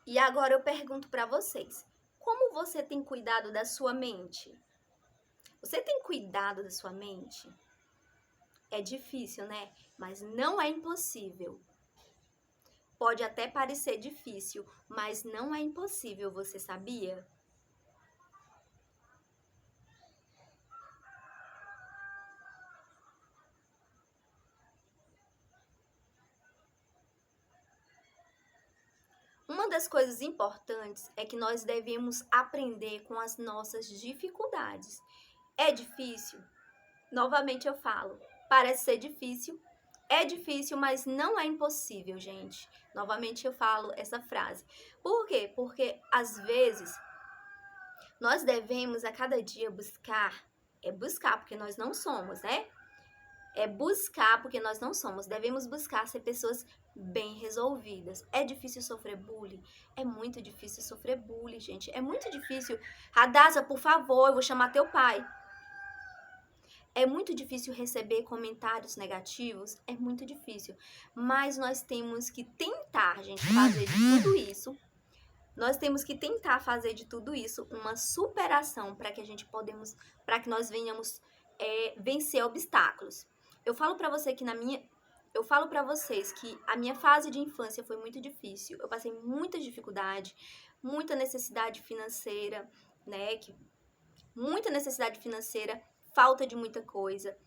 E agora eu pergunto para vocês, como você tem cuidado da sua mente? Você tem cuidado da sua mente? É difícil, né? Mas não é impossível. Pode até parecer difícil, mas não é impossível, você sabia? Uma das coisas importantes é que nós devemos aprender com as nossas dificuldades. É difícil? Novamente eu falo, parece ser difícil. É difícil, mas não é impossível, gente. Novamente eu falo essa frase. Por quê? Porque às vezes nós devemos a cada dia buscar porque nós não somos, né? É buscar porque nós não somos. Devemos buscar ser pessoas bem resolvidas. É difícil sofrer bullying? É muito difícil sofrer bullying, gente. É muito difícil. Radassa, por favor, eu vou chamar teu pai. É muito difícil receber comentários negativos, é muito difícil. Mas nós temos que tentar, gente, fazer de tudo isso. Nós temos que tentar fazer de tudo isso uma superação para que a gente para que nós venhamos vencer obstáculos. Eu falo para você que eu falo para vocês que a minha fase de infância foi muito difícil. Eu passei muita dificuldade, muita necessidade financeira, né? Muita necessidade financeira, falta de muita coisa,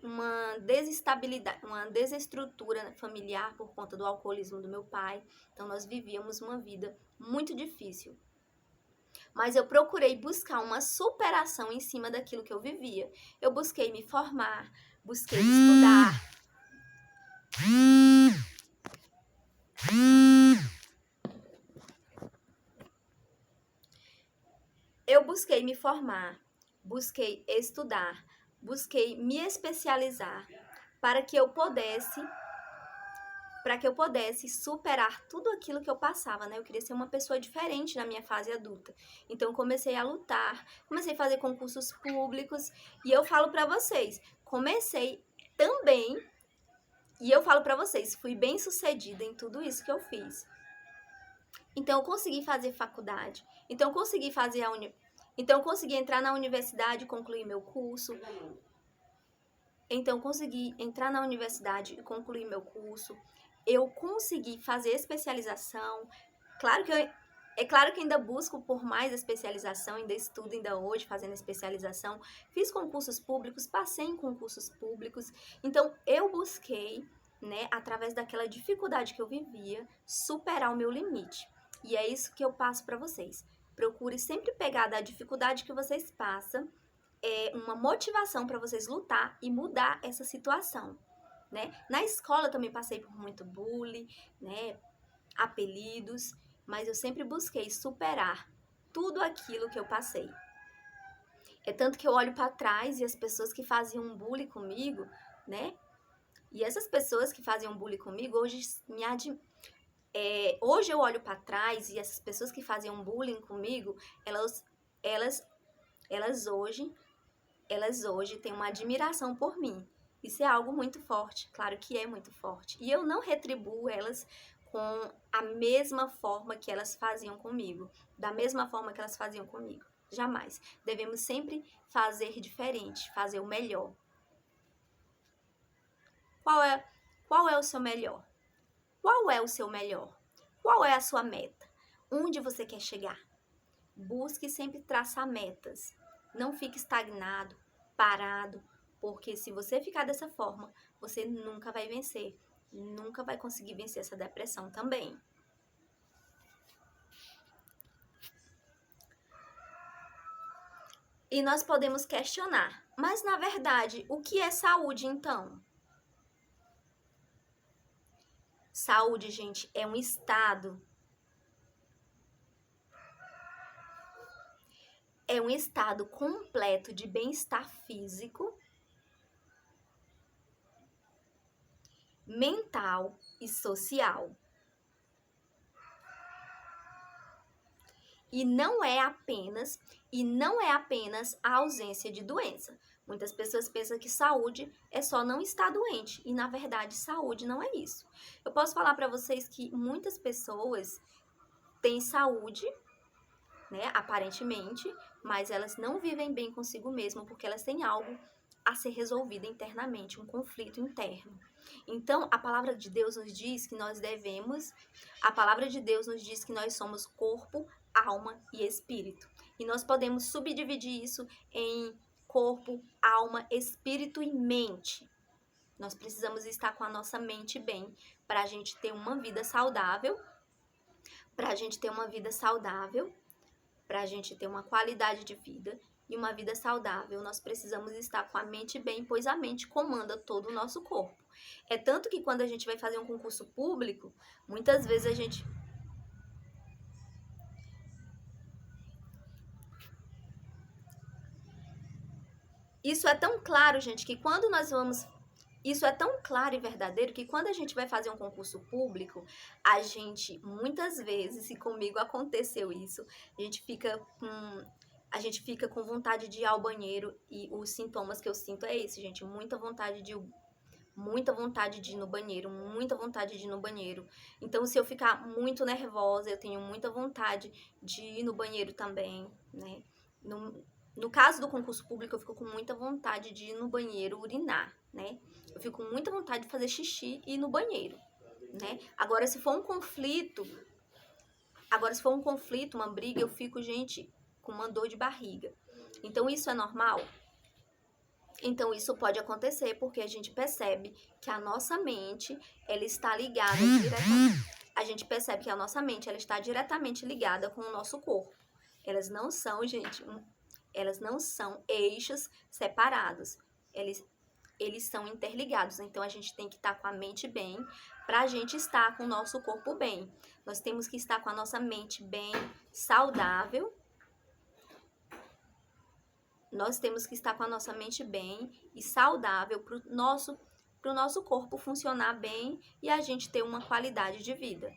uma desestabilidade, uma desestrutura familiar por conta do alcoolismo do meu pai. Então nós vivíamos uma vida muito difícil. Mas eu procurei buscar uma superação em cima daquilo que eu vivia. Eu busquei me formar, busquei estudar. Eu busquei me formar, busquei estudar, busquei me especializar para que eu pudesse superar tudo aquilo que eu passava, né? Eu queria ser uma pessoa diferente na minha fase adulta. Então, comecei a lutar, comecei a fazer concursos públicos e eu falo para vocês, comecei também, e eu falo para vocês, fui bem sucedida em tudo isso que eu fiz. Então, eu consegui fazer faculdade. Então, eu consegui Então, eu consegui entrar na universidade e concluir meu curso. Então, consegui entrar na universidade e concluir meu curso. Eu consegui fazer especialização. É claro que ainda busco por mais especialização, ainda estudo ainda hoje fazendo especialização. Fiz concursos públicos, passei em concursos públicos. Então, eu busquei, né, através daquela dificuldade que eu vivia, superar o meu limite. E é isso que eu passo para vocês. Procure sempre pegar da dificuldade que vocês passam uma motivação para vocês lutar e mudar essa situação, né? Na escola eu também passei por muito bullying, né? Apelidos, mas eu sempre busquei superar tudo aquilo que eu passei. É tanto que eu olho para trás e as pessoas que faziam bullying comigo, né? E essas pessoas que faziam bullying comigo hoje hoje eu olho para trás e essas pessoas que faziam bullying comigo, elas, elas hoje têm uma admiração por mim. Isso é algo muito forte, claro que é muito forte. E eu não retribuo elas com a mesma forma que elas faziam comigo, da mesma forma que elas faziam comigo. Jamais. Devemos sempre fazer diferente, fazer o melhor. Qual é o seu melhor? Qual é o seu melhor? Qual é a sua meta? Onde você quer chegar? Busque sempre traçar metas. Não fique estagnado, parado, porque se você ficar dessa forma, você nunca vai vencer, nunca vai conseguir vencer essa depressão também. E nós podemos questionar, mas na verdade, o que é saúde então? Saúde, gente, é um estado. É um estado completo de bem-estar físico, mental e social. E não é apenas a ausência de doença. Muitas pessoas pensam que saúde é só não estar doente, e na verdade saúde não é isso. Eu posso falar para vocês que muitas pessoas têm saúde, né, aparentemente, mas elas não vivem bem consigo mesmas porque elas têm algo a ser resolvido internamente, um conflito interno. Então, a palavra de Deus nos diz que a palavra de Deus nos diz que nós somos corpo, alma e espírito. E nós podemos subdividir isso em corpo, alma, espírito e mente. Nós precisamos estar com a nossa mente bem para a gente ter uma vida saudável, para a gente ter uma vida saudável, para a gente ter uma qualidade de vida e uma vida saudável, nós precisamos estar com a mente bem, pois a mente comanda todo o nosso corpo. É tanto que quando a gente vai fazer um concurso público, muitas vezes a gente... Isso é tão claro, gente, que quando nós vamos... Isso é tão claro e verdadeiro que quando a gente vai fazer um concurso público, a gente, muitas vezes, e comigo aconteceu isso, a gente fica com vontade de ir ao banheiro e os sintomas que eu sinto é esse, gente, muita vontade de ir no banheiro, muita vontade de ir no banheiro. Então, se eu ficar muito nervosa, eu tenho muita vontade de ir no banheiro também, né? No caso do concurso público, eu fico com muita vontade de ir no banheiro urinar, né? Eu fico com muita vontade de fazer xixi e ir no banheiro, né? Agora, se for um conflito, uma briga, eu fico, gente, com uma dor de barriga. Então, isso é normal? Então, isso pode acontecer porque a gente percebe que a nossa mente, ela está ligada diretamente. A gente percebe que a nossa mente, ela está diretamente ligada com o nosso corpo. Elas não são, gente, elas não são eixos separados. Eles são interligados. Então, a gente tem que estar com a mente bem para a gente estar com o nosso corpo bem. Nós temos que estar com a nossa mente bem, saudável. Nós temos que estar com a nossa mente bem e saudável para o nosso corpo funcionar bem e a gente ter uma qualidade de vida.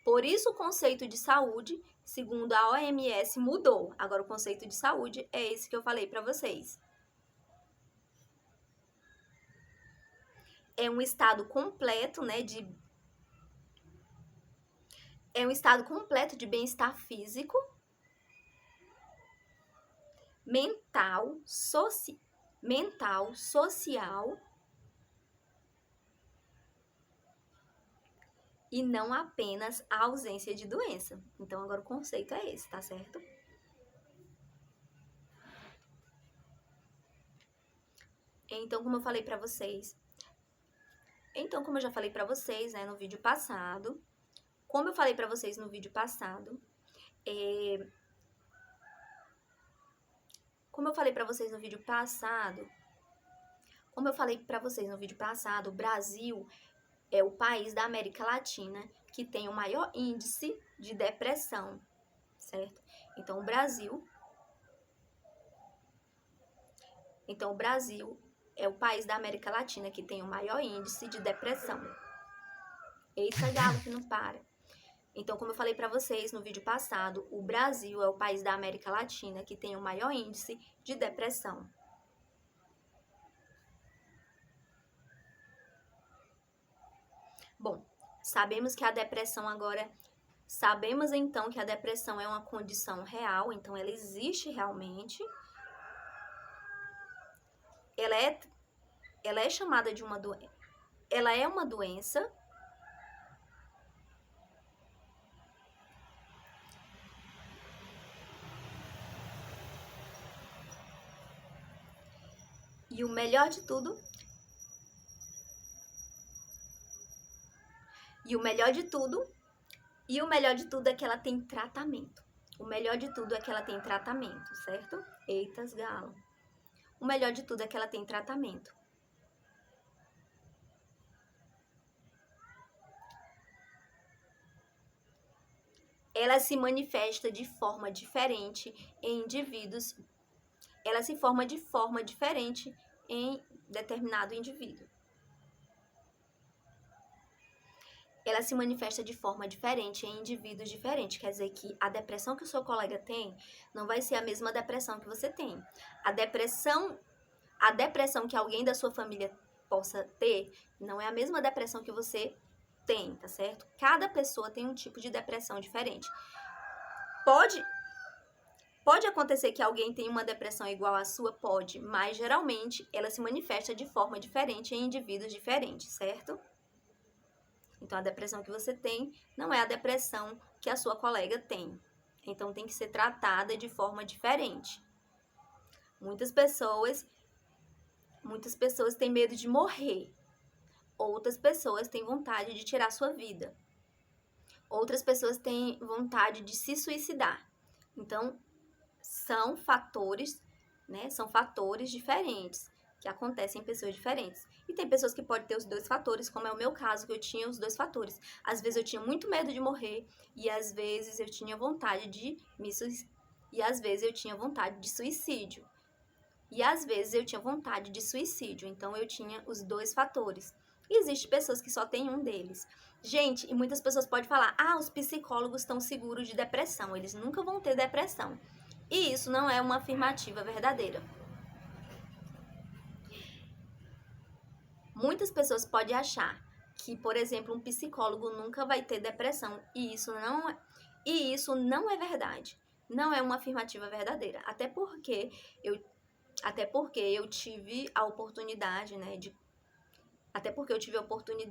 Por isso, o conceito de saúde, segundo a OMS, mudou. Agora, o conceito de saúde é esse que eu falei para vocês. É um estado completo, né, é um estado completo de bem-estar físico, mental, social e não apenas a ausência de doença. Então, agora o conceito é esse, tá certo? Então, como eu falei pra vocês... Então, como eu já falei pra vocês, né, no vídeo passado... Como eu falei pra vocês no vídeo passado... Como eu falei pra vocês no vídeo passado, o Brasil é o país da América Latina que tem o maior índice de depressão, certo? Então, o Brasil é o país da América Latina que tem o maior índice de depressão. Eita, galo que não para. Então, como eu falei pra vocês no vídeo passado, o Brasil é o país da América Latina que tem o maior índice de depressão. Bom, sabemos que a depressão agora... Sabemos, então, que a depressão é uma condição real, então ela existe realmente. Ela é chamada de uma doença. Ela é uma doença. E o melhor de tudo é que ela tem tratamento. O melhor de tudo é que ela tem tratamento, certo? Eitas, galo. O melhor de tudo é que ela tem tratamento. Ela se manifesta de forma diferente em indivíduos. Ela se forma de forma diferente em determinado indivíduo. Ela se manifesta de forma diferente em indivíduos diferentes. Quer dizer que a depressão que o seu colega tem não vai ser a mesma depressão que você tem. A depressão que alguém da sua família possa ter não é a mesma depressão que você Tem, tá certo? Cada pessoa tem um tipo de depressão diferente. Pode acontecer que alguém tenha uma depressão igual à sua? Pode, mas geralmente ela se manifesta de forma diferente em indivíduos diferentes, certo? Então, a depressão que você tem não é a depressão que a sua colega tem. Então, tem que ser tratada de forma diferente. Muitas pessoas têm medo de morrer. Outras pessoas têm vontade de tirar sua vida. Outras pessoas têm vontade de se suicidar. Então, são fatores, né? São fatores diferentes que acontecem em pessoas diferentes. E tem pessoas que podem ter os dois fatores, como é o meu caso, que eu tinha os dois fatores. Às vezes eu tinha muito medo de morrer e às vezes eu tinha vontade de e às vezes eu tinha vontade de suicídio. E às vezes eu tinha vontade de suicídio. Então eu tinha os dois fatores. E existem pessoas que só têm um deles. Gente, e muitas pessoas podem falar: "Ah, os psicólogos estão seguros de depressão, eles nunca vão ter depressão". E isso não é uma afirmativa verdadeira. Muitas pessoas podem achar que, por exemplo, um psicólogo nunca vai ter depressão, e isso não é verdade. Não é uma afirmativa verdadeira, até porque eu tive a oportunidade, né, até porque eu tive a oportunidade